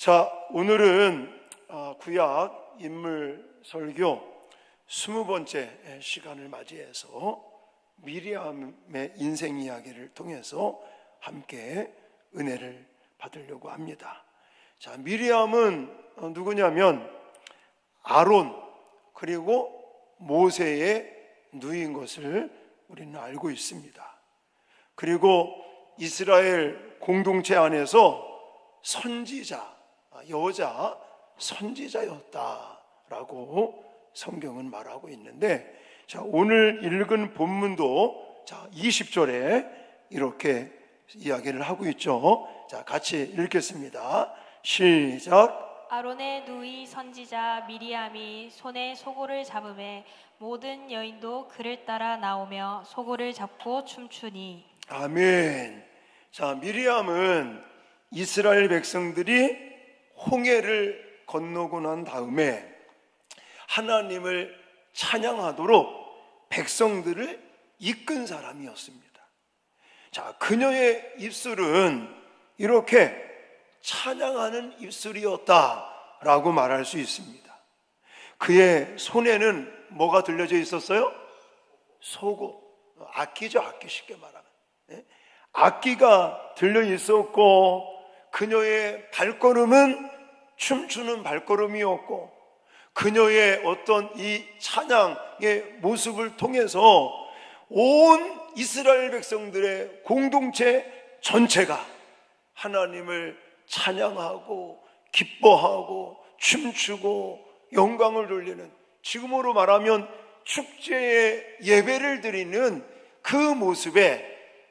자, 오늘은 구약 인물 설교 20번째 시간을 맞이해서 미리암의 인생 이야기를 통해서 함께 은혜를 받으려고 합니다. 자, 미리암은 누구냐면 아론 그리고 모세의 누이인 것을 우리는 알고 있습니다. 그리고 이스라엘 공동체 안에서 선지자, 여자 선지자였다라고 성경은 말하고 있는데, 자, 오늘 읽은 본문도 20절에 이렇게 이야기를 하고 있죠. 자, 같이 읽겠습니다. 시작. 아론의 누이 선지자 미리암이 손에 소고를 잡음에 모든 여인도 그를 따라 나오며 소고를 잡고 춤추니. 아멘. 자, 미리암은 이스라엘 백성들이 홍해를 건너고 난 다음에 하나님을 찬양하도록 백성들을 이끈 사람이었습니다. 자, 그녀의 입술은 이렇게 찬양하는 입술이었다라고 말할 수 있습니다. 그의 손에는 뭐가 들려져 있었어요? 소고, 악기죠. 악기, 쉽게 말하면 악기가 들려 있었고, 그녀의 발걸음은 춤추는 발걸음이었고, 그녀의 어떤 이 찬양의 모습을 통해서 온 이스라엘 백성들의 공동체 전체가 하나님을 찬양하고 기뻐하고 춤추고 영광을 돌리는, 지금으로 말하면 축제의 예배를 드리는 그 모습에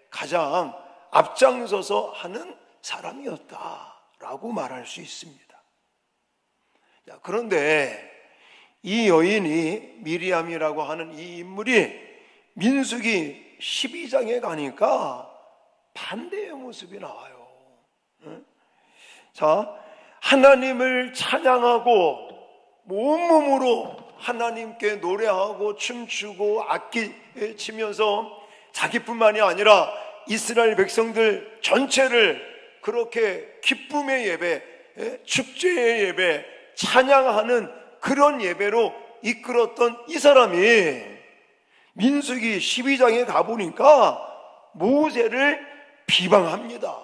가장 앞장서서 하는 사람이었다라고 말할 수 있습니다. 그런데 이 여인이, 미리암이라고 하는 이 인물이 민수기 12장에 가니까 반대의 모습이 나와요. 자, 하나님을 찬양하고 온몸으로 하나님께 노래하고 춤추고 악기 치면서 자기뿐만이 아니라 이스라엘 백성들 전체를 그렇게 기쁨의 예배, 축제의 예배, 찬양하는 그런 예배로 이끌었던 이 사람이 민수기 12장에 가보니까 모세를 비방합니다.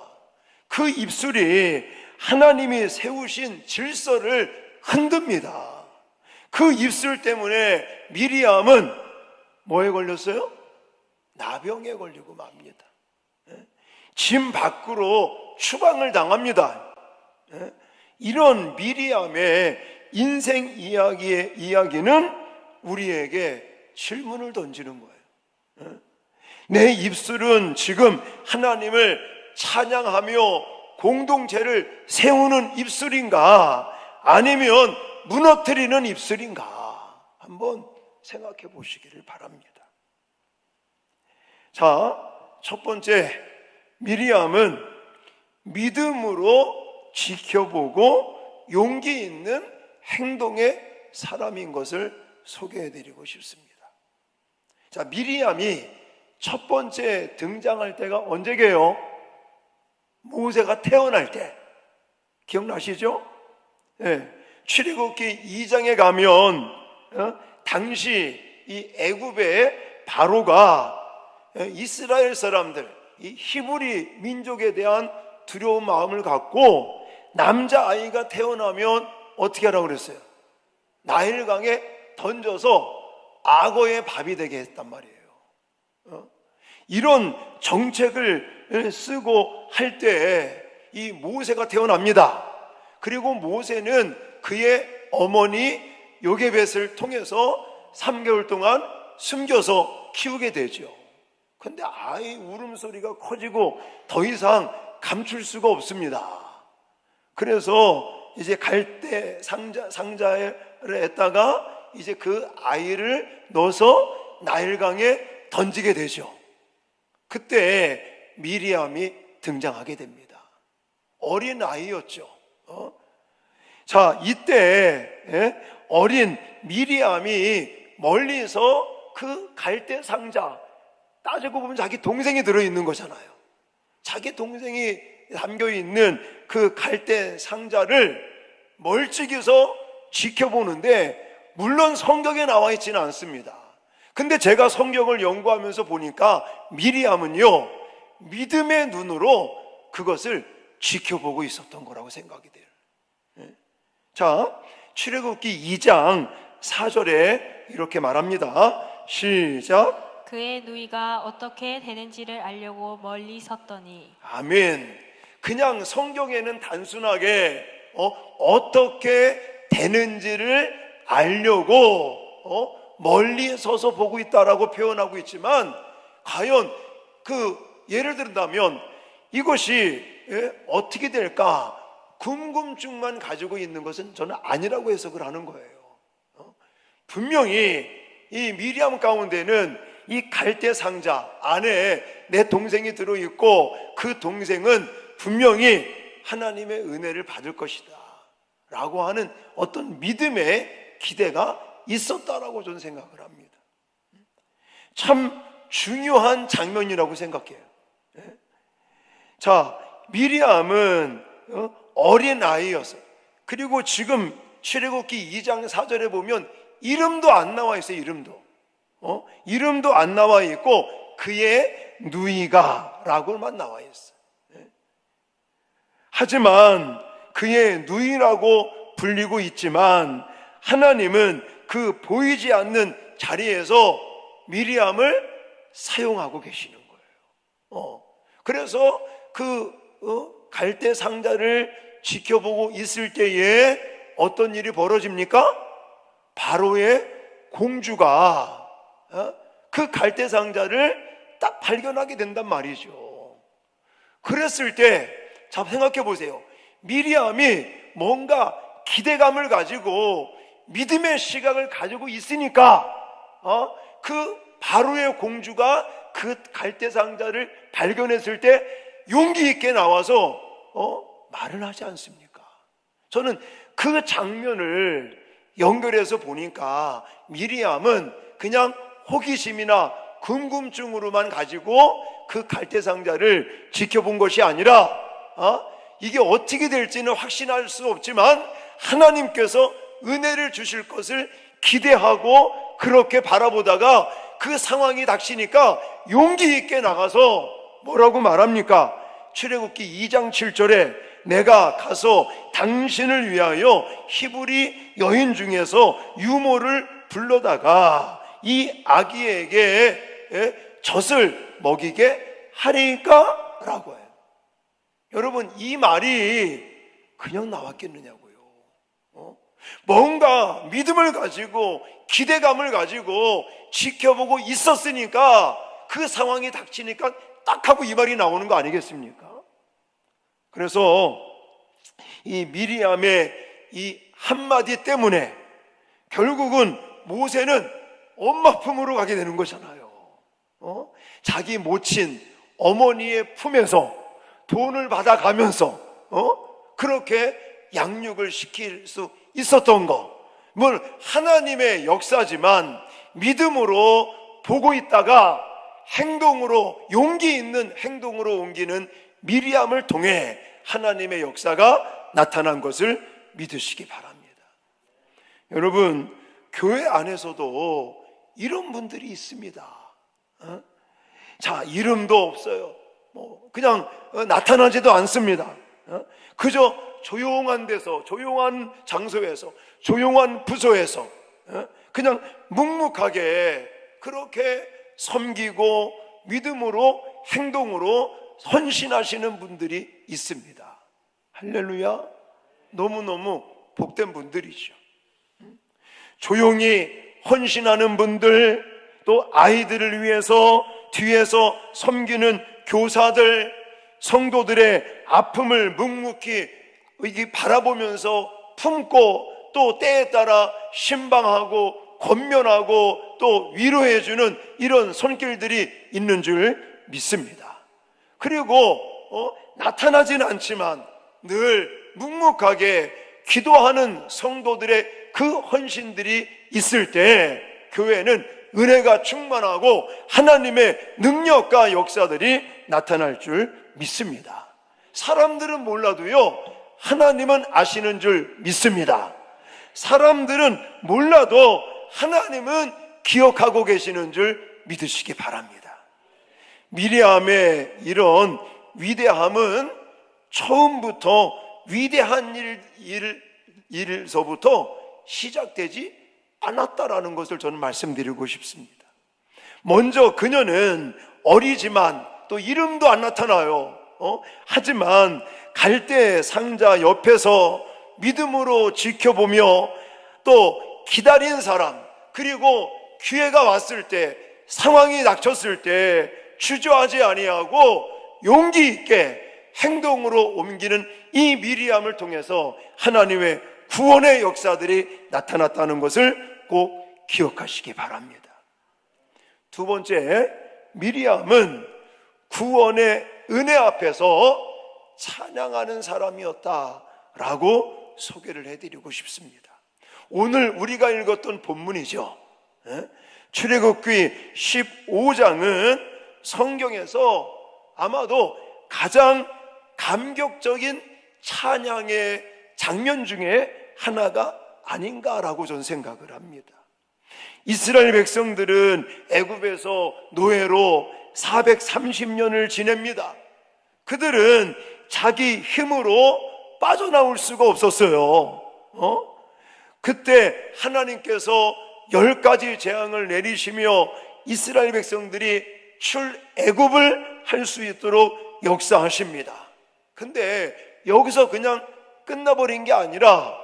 그 입술이 하나님이 세우신 질서를 흔듭니다. 그 입술 때문에 미리암은 뭐에 걸렸어요? 나병에 걸리고 맙니다. 짐 밖으로 추방을 당합니다. 이런 미리암의 인생 이야기는 우리에게 질문을 던지는 거예요. 내 입술은 지금 하나님을 찬양하며 공동체를 세우는 입술인가, 아니면 무너뜨리는 입술인가, 한번 생각해 보시기를 바랍니다. 자, 첫 번째, 미리암은 믿음으로 지켜보고 용기 있는 행동의 사람인 것을 소개해 드리고 싶습니다. 자, 미리암이 첫 번째 등장할 때가 언제게요? 모세가 태어날 때. 기억나시죠? 네. 출애굽기 2장에 가면 당시 이 애굽의 바로가 이스라엘 사람들, 이 히브리 민족에 대한 두려운 마음을 갖고 남자아이가 태어나면 어떻게 하라고 그랬어요? 나일강에 던져서 악어의 밥이 되게 했단 말이에요. 이런 정책을 쓰고 할 때 이 모세가 태어납니다. 그리고 모세는 그의 어머니 요게벳을 통해서 3개월 동안 숨겨서 키우게 되죠. 근데 아이 울음소리가 커지고 더 이상 감출 수가 없습니다. 그래서 이제 갈대 상자에다가 이제 그 아이를 넣어서 나일강에 던지게 되죠. 그때 미리암이 등장하게 됩니다. 어린 아이였죠. 자, 이때 어린 미리암이 멀리서 그 갈대 상자, 따지고 보면 자기 동생이 들어있는 거잖아요. 자기 동생이 담겨 있는 그 갈대 상자를 멀찍이서 지켜보는데, 물론 성경에 나와 있지는 않습니다. 근데 제가 성경을 연구하면서 보니까 미리암은요, 믿음의 눈으로 그것을 지켜보고 있었던 거라고 생각이 돼요. 자, 출애굽기 2장 4절에 이렇게 말합니다. 시작. 그의 누이가 어떻게 되는지를 알려고 멀리 섰더니. 아멘. 그냥 성경에는 단순하게 어떻게 되는지를 알려고 멀리 서서 보고 있다라고 표현하고 있지만, 과연 예를 들다면 이것이 어떻게 될까 궁금증만 가지고 있는 것은 저는 아니라고 해석을 하는 거예요. 분명히 이 미리암 가운데는 이 갈대 상자 안에 내 동생이 들어있고, 그 동생은 분명히 하나님의 은혜를 받을 것이다 라고 하는 어떤 믿음의 기대가 있었다라고 저는 생각을 합니다. 참 중요한 장면이라고 생각해요. 자, 미리암은 어린 아이였어요. 그리고 지금 출애굽기 2장 4절에 보면 이름도 안 나와 있어요. 이름도 안 나와 있고 그의 누이가 라고만 나와 있어요. 하지만 그의 누이라고 불리고 있지만, 하나님은 그 보이지 않는 자리에서 미리암을 사용하고 계시는 거예요. 그래서 갈대 상자를 지켜보고 있을 때에 어떤 일이 벌어집니까? 바로의 공주가 그 갈대 상자를 딱 발견하게 된단 말이죠. 그랬을 때, 자, 생각해 보세요. 미리암이 뭔가 기대감을 가지고 믿음의 시각을 가지고 있으니까 그 바로의 공주가 그 갈대 상자를 발견했을 때 용기 있게 나와서 말을 하지 않습니까? 저는 그 장면을 연결해서 보니까 미리암은 그냥 호기심이나 궁금증으로만 가지고 그 갈대 상자를 지켜본 것이 아니라 이게 어떻게 될지는 확신할 수 없지만 하나님께서 은혜를 주실 것을 기대하고 그렇게 바라보다가 그 상황이 닥치니까 용기 있게 나가서 뭐라고 말합니까? 출애굽기 2장 7절에 내가 가서 당신을 위하여 히브리 여인 중에서 유모를 불러다가 이 아기에게 젖을 먹이게 하리까? 라고 해요. 여러분, 이 말이 그냥 나왔겠느냐고요. 뭔가 믿음을 가지고 기대감을 가지고 지켜보고 있었으니까 그 상황이 닥치니까 딱 하고 이 말이 나오는 거 아니겠습니까? 그래서 이 미리암의 이 한마디 때문에 결국은 모세는 엄마 품으로 가게 되는 거잖아요. 자기 모친 어머니의 품에서 돈을 받아가면서 그렇게 양육을 시킬 수 있었던 거, 물 하나님의 역사지만 믿음으로 보고 있다가 행동으로, 용기 있는 행동으로 옮기는 미리암을 통해 하나님의 역사가 나타난 것을 믿으시기 바랍니다. 여러분, 교회 안에서도 이런 분들이 있습니다. 자, 이름도 없어요. 그냥 나타나지도 않습니다. 그저 조용한 데서, 조용한 장소에서, 조용한 부서에서 그냥 묵묵하게 그렇게 섬기고 믿음으로, 행동으로 헌신하시는 분들이 있습니다. 할렐루야. 너무너무 복된 분들이죠. 조용히 헌신하는 분들, 또 아이들을 위해서 뒤에서 섬기는 교사들, 성도들의 아픔을 묵묵히 바라보면서 품고 또 때에 따라 신방하고 권면하고 또 위로해주는 이런 손길들이 있는 줄 믿습니다. 그리고 나타나지는 않지만 늘 묵묵하게 기도하는 성도들의 그 헌신들이 있을 때 교회는 은혜가 충만하고 하나님의 능력과 역사들이 나타날 줄 믿습니다. 사람들은 몰라도요, 하나님은 아시는 줄 믿습니다. 사람들은 몰라도 하나님은 기억하고 계시는 줄 믿으시기 바랍니다. 미리암의 이런 위대함은 처음부터 위대한 일서부터 시작되지 않았다라는 것을 저는 말씀드리고 싶습니다. 먼저 그녀는 어리지만 또 이름도 안 나타나요. 하지만 갈대 상자 옆에서 믿음으로 지켜보며 또 기다린 사람, 그리고 기회가 왔을 때, 상황이 닥쳤을 때 주저하지 아니하고 용기 있게 행동으로 옮기는 이 미리암을 통해서 하나님의 구원의 역사들이 나타났다는 것을 꼭 기억하시기 바랍니다. 두 번째, 미리암은 구원의 은혜 앞에서 찬양하는 사람이었다라고 소개를 해드리고 싶습니다. 오늘 우리가 읽었던 본문이죠. 출애굽기 15장은 성경에서 아마도 가장 감격적인 찬양의 장면 중에 하나가 아닌가라고 저는 생각을 합니다. 이스라엘 백성들은 애굽에서 노예로 430년을 지냅니다. 그들은 자기 힘으로 빠져나올 수가 없었어요. 그때 하나님께서 10가지 재앙을 내리시며 이스라엘 백성들이 출애굽을 할 수 있도록 역사하십니다. 근데 여기서 그냥 끝나버린 게 아니라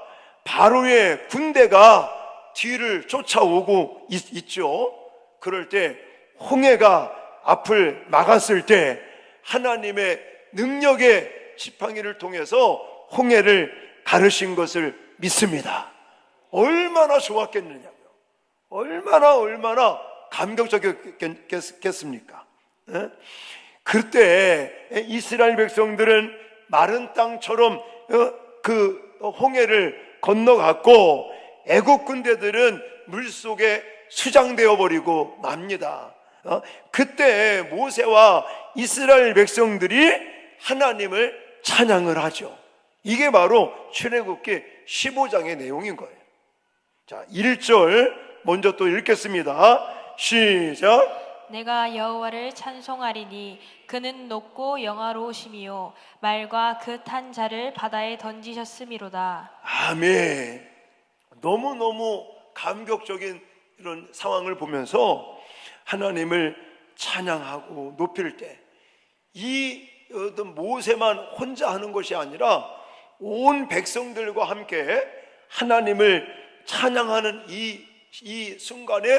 바로의 군대가 뒤를 쫓아오고 있죠. 그럴 때 홍해가 앞을 막았을 때 하나님의 능력의 지팡이를 통해서 홍해를 가르신 것을 믿습니다. 얼마나 좋았겠느냐고요. 얼마나 감격적이었겠습니까? 그때 이스라엘 백성들은 마른 땅처럼 그 홍해를 건너갔고 애국 군대들은 물속에 수장되어 버리고 맙니다. 그때 모세와 이스라엘 백성들이 하나님을 찬양을 하죠. 이게 바로 출애굽기 15장의 내용인 거예요. 자, 1절 먼저 또 읽겠습니다. 시작. 내가 여호와를 찬송하리니 그는 높고 영화로우심이요 말과 그 탄 자를 바다에 던지셨음이로다. 아멘. 너무너무 감격적인 이런 상황을 보면서 하나님을 찬양하고 높일 때 이 모세만 혼자 하는 것이 아니라 온 백성들과 함께 하나님을 찬양하는 이 순간에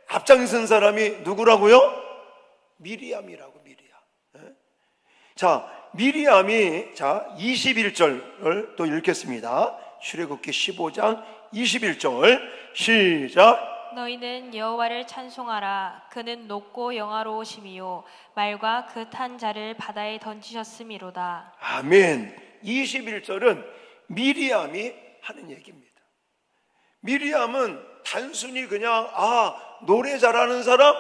앞장선 사람이 누구라고요? 미리암이라고. 미리암. 자, 미리암이 21절을 또 읽겠습니다. 출애굽기 15장 21절 시작. 너희는 여호와를 찬송하라. 그는 높고 영화로우심이요 말과 그 탄 자를 바다에 던지셨음이로다. 아멘. 21절은 미리암이 하는 얘기입니다. 미리암은 단순히 그냥 노래 잘하는 사람?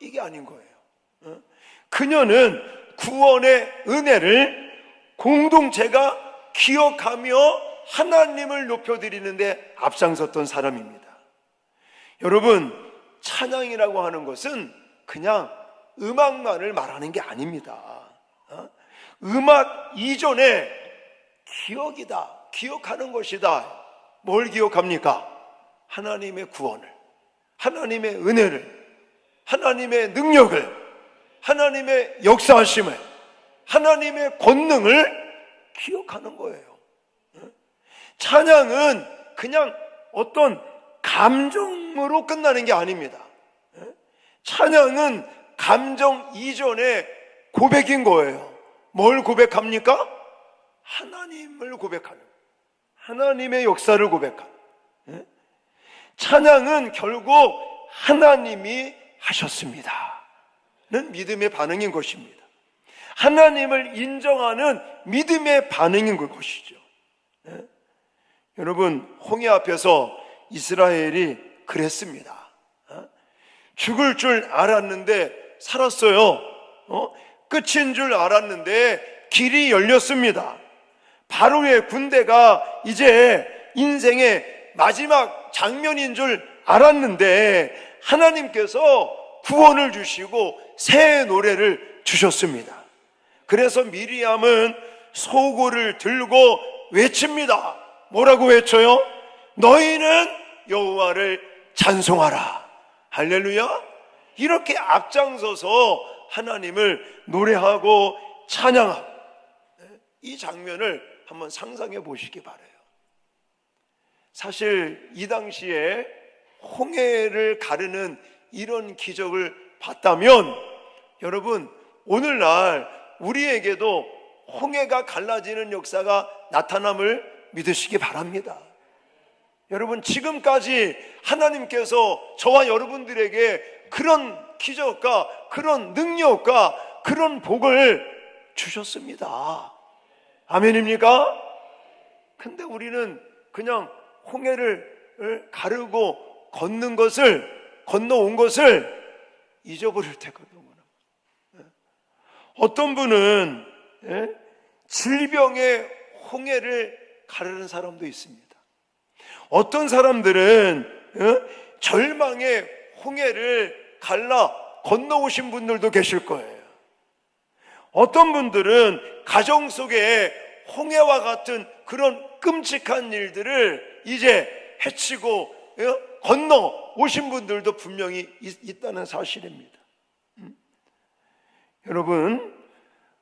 이게 아닌 거예요. 그녀는 구원의 은혜를 공동체가 기억하며 하나님을 높여드리는데 앞장섰던 사람입니다. 여러분, 찬양이라고 하는 것은 그냥 음악만을 말하는 게 아닙니다. 음악 이전에 기억이다, 기억하는 것이다. 뭘 기억합니까? 하나님의 구원을, 하나님의 은혜를, 하나님의 능력을, 하나님의 역사하심을, 하나님의 권능을 기억하는 거예요. 찬양은 그냥 어떤 감정으로 끝나는 게 아닙니다. 찬양은 감정 이전의 고백인 거예요. 뭘 고백합니까? 하나님을 고백하는, 하나님의 역사를 고백하는. 찬양은 결국 하나님이 하셨습니다 는 믿음의 반응인 것입니다. 하나님을 인정하는 믿음의 반응인 것이죠. 여러분, 홍해 앞에서 이스라엘이 그랬습니다. 죽을 줄 알았는데 살았어요. 끝인 줄 알았는데 길이 열렸습니다. 바로의 군대가 이제 인생의 마지막 장면인 줄 알았는데 하나님께서 구원을 주시고 새 노래를 주셨습니다. 그래서 미리암은 소고를 들고 외칩니다. 뭐라고 외쳐요? 너희는 여호와를 찬송하라. 할렐루야. 이렇게 앞장서서 하나님을 노래하고 찬양하고, 이 장면을 한번 상상해 보시기 바라요. 사실 이 당시에 홍해를 가르는 이런 기적을 봤다면 여러분, 오늘날 우리에게도 홍해가 갈라지는 역사가 나타남을 믿으시기 바랍니다. 여러분, 지금까지 하나님께서 저와 여러분들에게 그런 기적과 그런 능력과 그런 복을 주셨습니다. 아멘입니까? 근데 우리는 그냥 홍해를 가르고 건너온 것을 잊어버릴 때가 너무나. 어떤 분은 질병의 홍해를 가르는 사람도 있습니다. 어떤 사람들은 절망의 홍해를 갈라 건너오신 분들도 계실 거예요. 어떤 분들은 가정 속에 홍해와 같은 그런 끔찍한 일들을 이제 헤치고 건너오신 분들도 분명히 있다는 사실입니다. 여러분,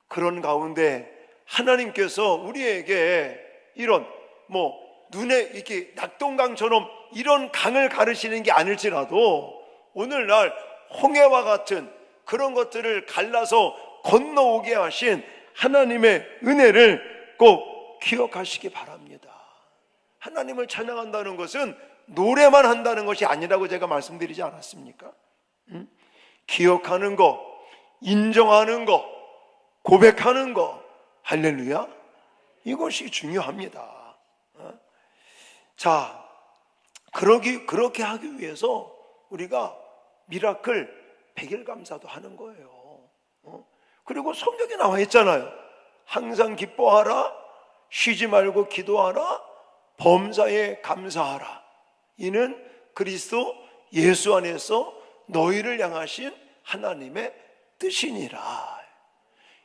그런 가운데 하나님께서 우리에게 이런 눈에 이렇게 낙동강처럼 이런 강을 가르시는 게 아닐지라도 오늘날 홍해와 같은 그런 것들을 갈라서 건너오게 하신 하나님의 은혜를 꼭 기억하시기 바랍니다. 하나님을 찬양한다는 것은 노래만 한다는 것이 아니라고 제가 말씀드리지 않았습니까? 기억하는 거, 인정하는 거, 고백하는 거, 할렐루야, 이것이 중요합니다. 자, 그렇게 하기 위해서 우리가 미라클 100일 감사도 하는 거예요. 그리고 성경에 나와 있잖아요. 항상 기뻐하라, 쉬지 말고 기도하라, 범사에 감사하라. 이는 그리스도 예수 안에서 너희를 향하신 하나님의 뜻이니라.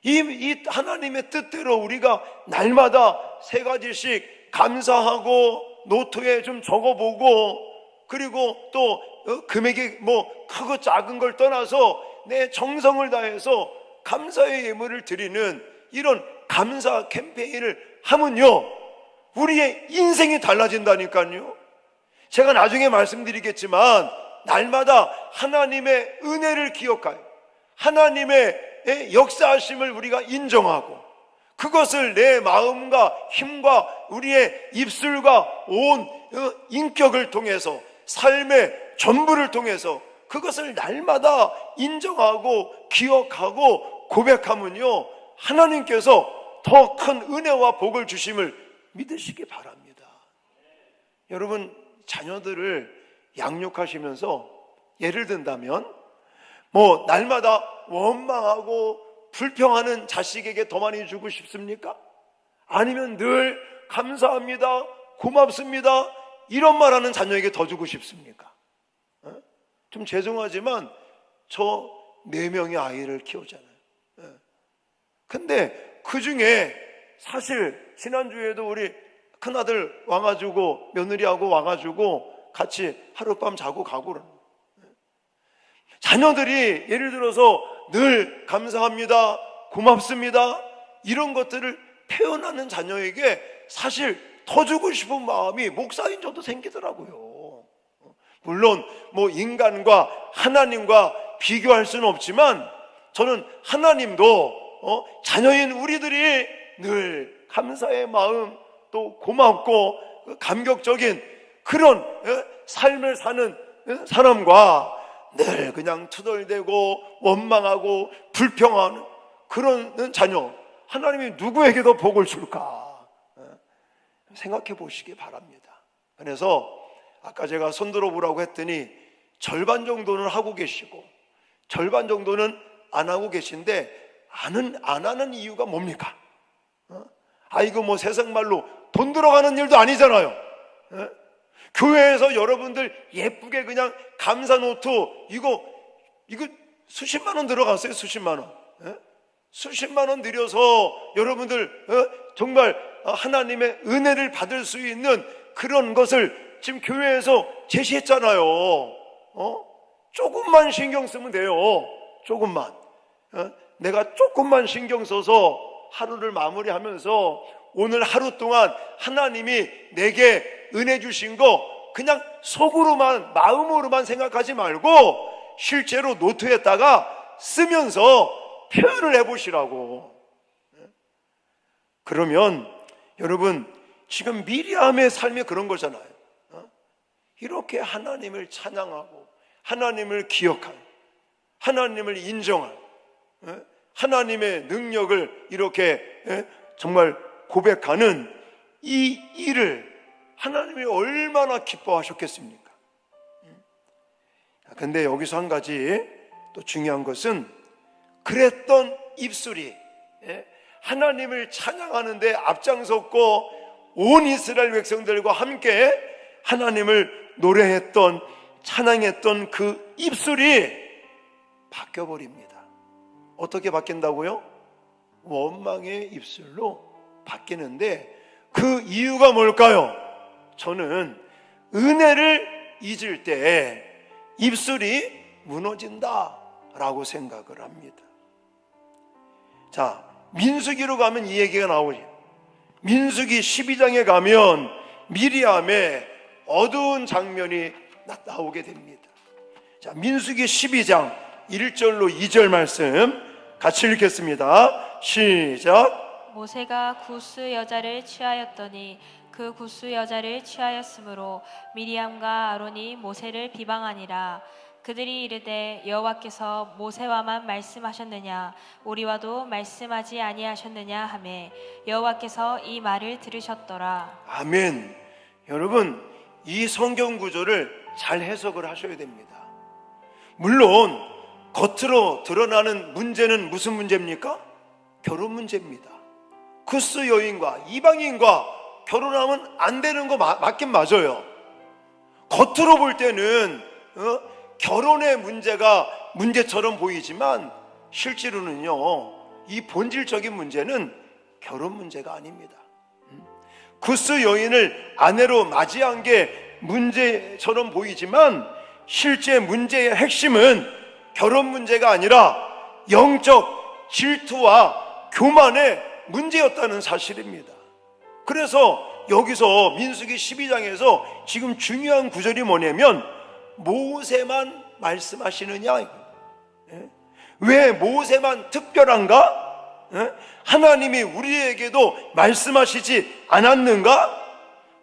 이 하나님의 뜻대로 우리가 날마다 3가지씩 감사하고 노트에 좀 적어보고, 그리고 또 금액이 크고 작은 걸 떠나서 내 정성을 다해서 감사의 예물을 드리는 이런 감사 캠페인을 하면요, 우리의 인생이 달라진다니까요. 제가 나중에 말씀드리겠지만 날마다 하나님의 은혜를 기억하여 하나님의 역사하심을 우리가 인정하고, 그것을 내 마음과 힘과 우리의 입술과 온 인격을 통해서, 삶의 전부를 통해서 그것을 날마다 인정하고 기억하고 고백하면요, 하나님께서 더 큰 은혜와 복을 주심을 믿으시기 바랍니다. 여러분, 자녀들을 양육하시면서 예를 든다면 날마다 원망하고 불평하는 자식에게 더 많이 주고 싶습니까? 아니면 늘 감사합니다, 고맙습니다, 이런 말하는 자녀에게 더 주고 싶습니까? 좀 죄송하지만 저 4명의 아이를 키우잖아요. 근데 그 중에 사실 지난주에도 우리 큰아들 와가지고 며느리하고 와가지고 같이 하룻밤 자고 가고 그러는 거예요. 자녀들이 예를 들어서 늘 감사합니다, 고맙습니다, 이런 것들을 표현하는 자녀에게 사실 더 주고 싶은 마음이 목사인 저도 생기더라고요. 물론 인간과 하나님과 비교할 수는 없지만 저는 하나님도 자녀인 우리들이 늘 감사의 마음, 또 고맙고 감격적인 그런 삶을 사는 사람과 늘 그냥 투덜대고 원망하고 불평하는 그런 자녀, 하나님이 누구에게 더 복을 줄까 생각해 보시기 바랍니다. 그래서 아까 제가 손들어 보라고 했더니 절반 정도는 하고 계시고 절반 정도는 안 하고 계신데 안 하는 이유가 뭡니까? 이거 뭐 세상 말로 돈 들어가는 일도 아니잖아요. 교회에서 여러분들 예쁘게 그냥 감사 노트 이거 수십만 원 들어갔어요. 수십만 원. 수십만 원 들여서 여러분들 정말 하나님의 은혜를 받을 수 있는 그런 것을 지금 교회에서 제시했잖아요. 조금만 신경 쓰면 돼요. 조금만. 내가 조금만 신경 써서 하루를 마무리하면서 오늘 하루 동안 하나님이 내게 은혜 주신 거 그냥 속으로만, 마음으로만 생각하지 말고 실제로 노트에다가 쓰면서 표현을 해보시라고. 그러면 여러분, 지금 미리암의 삶이 그런 거잖아요. 이렇게 하나님을 찬양하고 하나님을 기억한, 하나님을 인정한, 하나님의 능력을 이렇게 정말 고백하는 이 일을 하나님이 얼마나 기뻐하셨겠습니까? 근데 여기서 한 가지 또 중요한 것은, 그랬던 입술이 하나님을 찬양하는데 앞장섰고 온 이스라엘 백성들과 함께 하나님을 노래했던, 찬양했던 그 입술이 바뀌어버립니다. 어떻게 바뀐다고요? 원망의 입술로 바뀌는데, 그 이유가 뭘까요? 저는 은혜를 잊을 때 입술이 무너진다 라고 생각을 합니다. 자, 민수기로 가면 이 얘기가 나오죠. 민수기 12장에 가면 미리암의 어두운 장면이 나오게 됩니다. 자, 민수기 12장 1절로 2절 말씀 같이 읽겠습니다. 시작. 모세가 구스 여자를 취하였더니 그 구스 여자를 취하였으므로 미리암과 아론이 모세를 비방하니라. 그들이 이르되 여호와께서 모세와만 말씀하셨느냐 우리와도 말씀하지 아니하셨느냐 하매 여호와께서 이 말을 들으셨더라. 아멘. 여러분, 이 성경 구조를 잘 해석을 하셔야 됩니다. 물론 겉으로 드러나는 문제는 무슨 문제입니까? 결혼 문제입니다. 구스 여인과 이방인과 결혼하면 안 되는 거 맞긴 맞아요. 겉으로 볼 때는 결혼의 문제가 문제처럼 보이지만 실제로는요, 이 본질적인 문제는 결혼 문제가 아닙니다. 구스 여인을 아내로 맞이한 게 문제처럼 보이지만 실제 문제의 핵심은 결혼 문제가 아니라 영적 질투와 교만의 문제였다는 사실입니다. 그래서 여기서 민수기 12장에서 지금 중요한 구절이 뭐냐면, 모세만 말씀하시느냐? 왜 모세만 특별한가? 하나님이 우리에게도 말씀하시지 않았는가?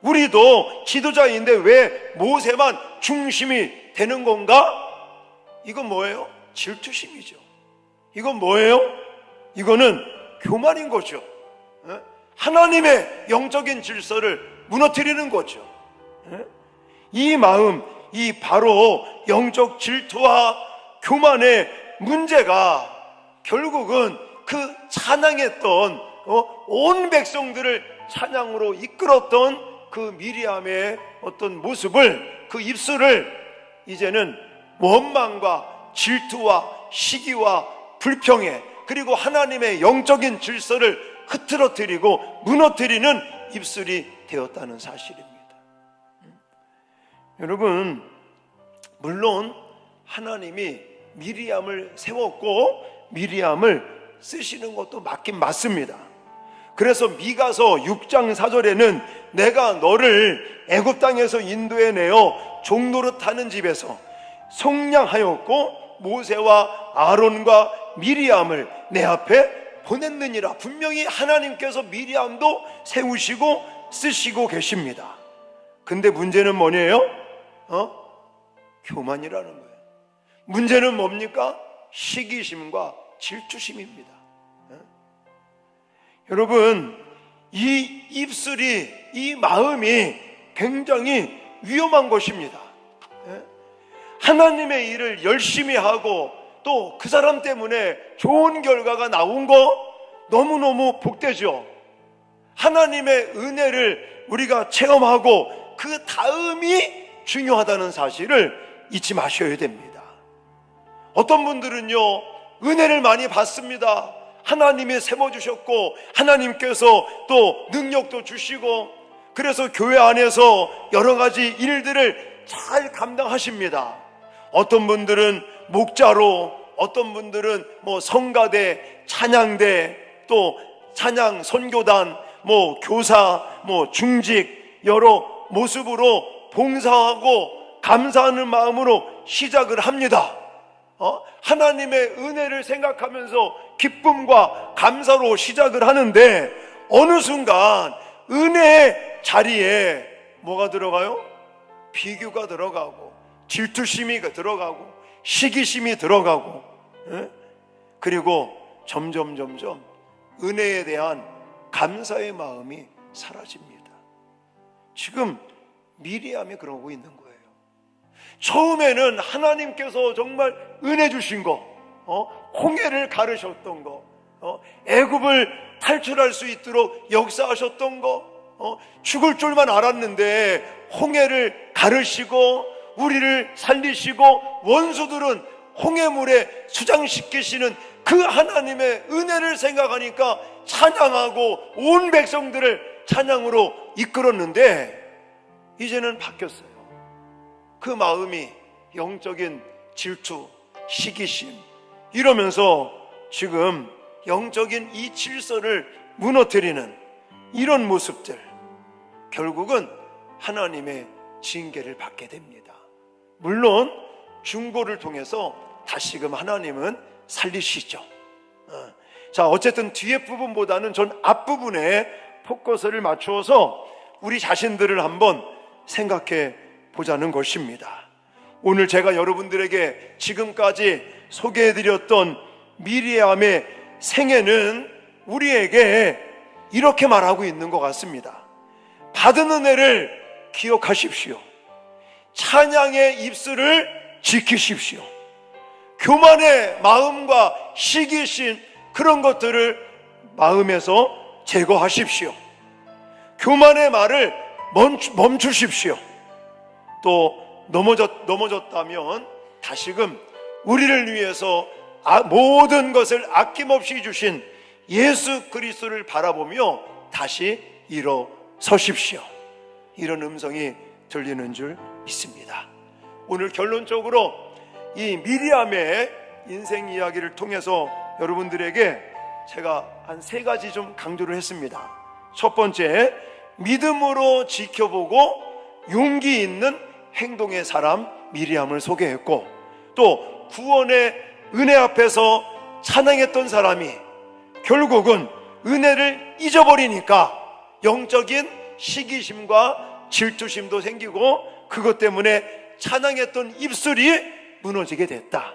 우리도 지도자인데 왜 모세만 중심이 되는 건가? 이건 뭐예요? 질투심이죠. 이건 뭐예요? 이거는 교만인 거죠. 하나님의 영적인 질서를 무너뜨리는 거죠. 이 마음, 이 바로 영적 질투와 교만의 문제가 결국은 그 찬양했던 온 백성들을 찬양으로 이끌었던 그 미리암의 어떤 모습을, 그 입술을 이제는 원망과 질투와 시기와 불평에, 그리고 하나님의 영적인 질서를 흐트러뜨리고 무너뜨리는 입술이 되었다는 사실입니다. 여러분, 물론 하나님이 미리암을 세웠고 미리암을 쓰시는 것도 맞긴 맞습니다. 그래서 미가서 6장 4절에는 내가 너를 애굽 땅에서 인도해내어 종노릇하는 집에서 속량하였고 모세와 아론과 미리암을 내 앞에 보냈느니라. 분명히 하나님께서 미리암도 세우시고 쓰시고 계십니다. 근데 문제는 뭐냐요? 교만이라는 거예요. 문제는 뭡니까? 시기심과 질투심입니다. 여러분, 이 입술이, 이 마음이 굉장히 위험한 것입니다. 하나님의 일을 열심히 하고 또 그 사람 때문에 좋은 결과가 나온 거 너무너무 복되죠. 하나님의 은혜를 우리가 체험하고 그 다음이 중요하다는 사실을 잊지 마셔야 됩니다. 어떤 분들은요, 은혜를 많이 받습니다. 하나님이 세워주셨고 하나님께서 또 능력도 주시고 그래서 교회 안에서 여러 가지 일들을 잘 감당하십니다. 어떤 분들은 목자로, 어떤 분들은 성가대, 찬양대, 또 찬양 선교단, 교사, 중직 여러 모습으로 봉사하고 감사하는 마음으로 시작을 합니다. 하나님의 은혜를 생각하면서 기쁨과 감사로 시작을 하는데 어느 순간 은혜의 자리에 뭐가 들어가요? 비교가 들어가고 질투심이 들어가고 시기심이 들어가고, 그리고 점점 은혜에 대한 감사의 마음이 사라집니다. 지금 미리암이 그러고 있는 거예요. 처음에는 하나님께서 정말 은혜 주신 거, 홍해를 가르셨던 거, 애굽을 탈출할 수 있도록 역사하셨던 거, 죽을 줄만 알았는데 홍해를 가르시고 우리를 살리시고 원수들은 홍해물에 수장시키시는 그 하나님의 은혜를 생각하니까 찬양하고 온 백성들을 찬양으로 이끌었는데 이제는 바뀌었어요. 그 마음이 영적인 질투, 시기심 이러면서 지금 영적인 이 질서를 무너뜨리는 이런 모습들, 결국은 하나님의 징계를 받게 됩니다. 물론 중보를 통해서 다시금 하나님은 살리시죠. 자, 어쨌든 뒤에 부분보다는 전 앞부분에 포커스를 맞추어서 우리 자신들을 한번 생각해 보자는 것입니다. 오늘 제가 여러분들에게 지금까지 소개해드렸던 미리암의 생애는 우리에게 이렇게 말하고 있는 것 같습니다. 받은 은혜를 기억하십시오. 찬양의 입술을 지키십시오. 교만의 마음과 시기심 그런 것들을 마음에서 제거하십시오. 교만의 말을 멈추십시오. 또 넘어졌다면 다시금 우리를 위해서 모든 것을 아낌없이 주신 예수 그리스도를 바라보며 다시 일어서십시오. 이런 음성이 들리는 줄 믿습니다. 오늘 결론적으로 이 미리암의 인생 이야기를 통해서 여러분들에게 제가 한 3가지 좀 강조를 했습니다. 첫 번째, 믿음으로 지켜보고 용기 있는 행동의 사람 미리암을 소개했고, 또 구원의 은혜 앞에서 찬양했던 사람이 결국은 은혜를 잊어버리니까 영적인 시기심과 질투심도 생기고 그것 때문에 찬양했던 입술이 무너지게 됐다.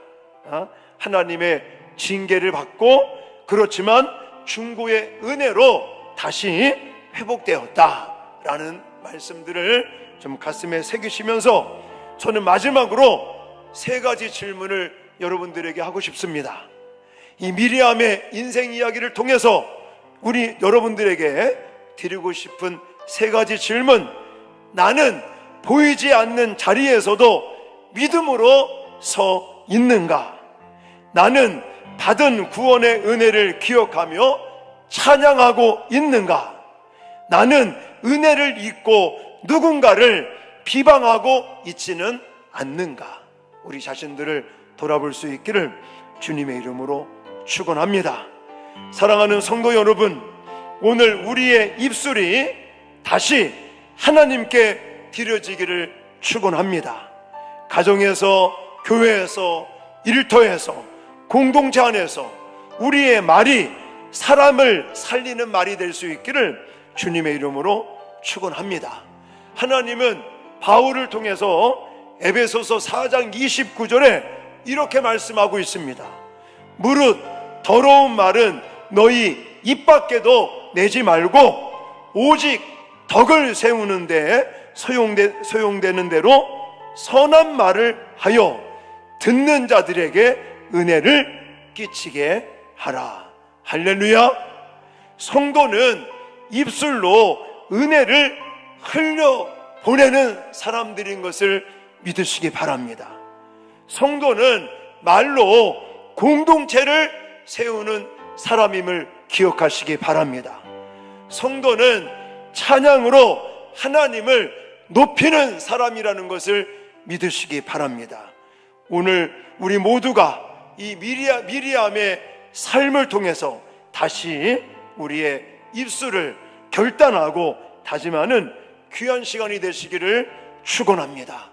하나님의 징계를 받고 그렇지만 중보의 은혜로 다시 회복되었다라는 말씀들을 좀 가슴에 새기시면서 저는 마지막으로 3가지 질문을 여러분들에게 하고 싶습니다. 이 미리암의 인생 이야기를 통해서 우리 여러분들에게 드리고 싶은 3가지 질문. 나는 보이지 않는 자리에서도 믿음으로 서 있는가? 나는 받은 구원의 은혜를 기억하며 찬양하고 있는가? 나는 은혜를 잊고 누군가를 비방하고 있지는 않는가? 우리 자신들을 돌아볼 수 있기를 주님의 이름으로 축원합니다. 사랑하는 성도 여러분, 오늘 우리의 입술이 다시 하나님께 드려지기를 축원합니다. 가정에서, 교회에서, 일터에서, 공동체 안에서 우리의 말이 사람을 살리는 말이 될 수 있기를 주님의 이름으로 축원합니다. 하나님은 바울을 통해서 에베소서 4장 29절에 이렇게 말씀하고 있습니다. 무릇 더러운 말은 너희 입 밖에도 내지 말고 오직 덕을 세우는 데 소용되는 대로 선한 말을 하여 듣는 자들에게 은혜를 끼치게 하라. 할렐루야. 성도는 입술로 은혜를 흘려 보내는 사람들인 것을 믿으시기 바랍니다. 성도는 말로 공동체를 세우는 사람임을 기억하시기 바랍니다. 성도는 찬양으로 하나님을 높이는 사람이라는 것을 믿으시기 바랍니다. 오늘 우리 모두가 이 미리암의 삶을 통해서 다시 우리의 입술을 결단하고 다짐하는 귀한 시간이 되시기를 축원합니다.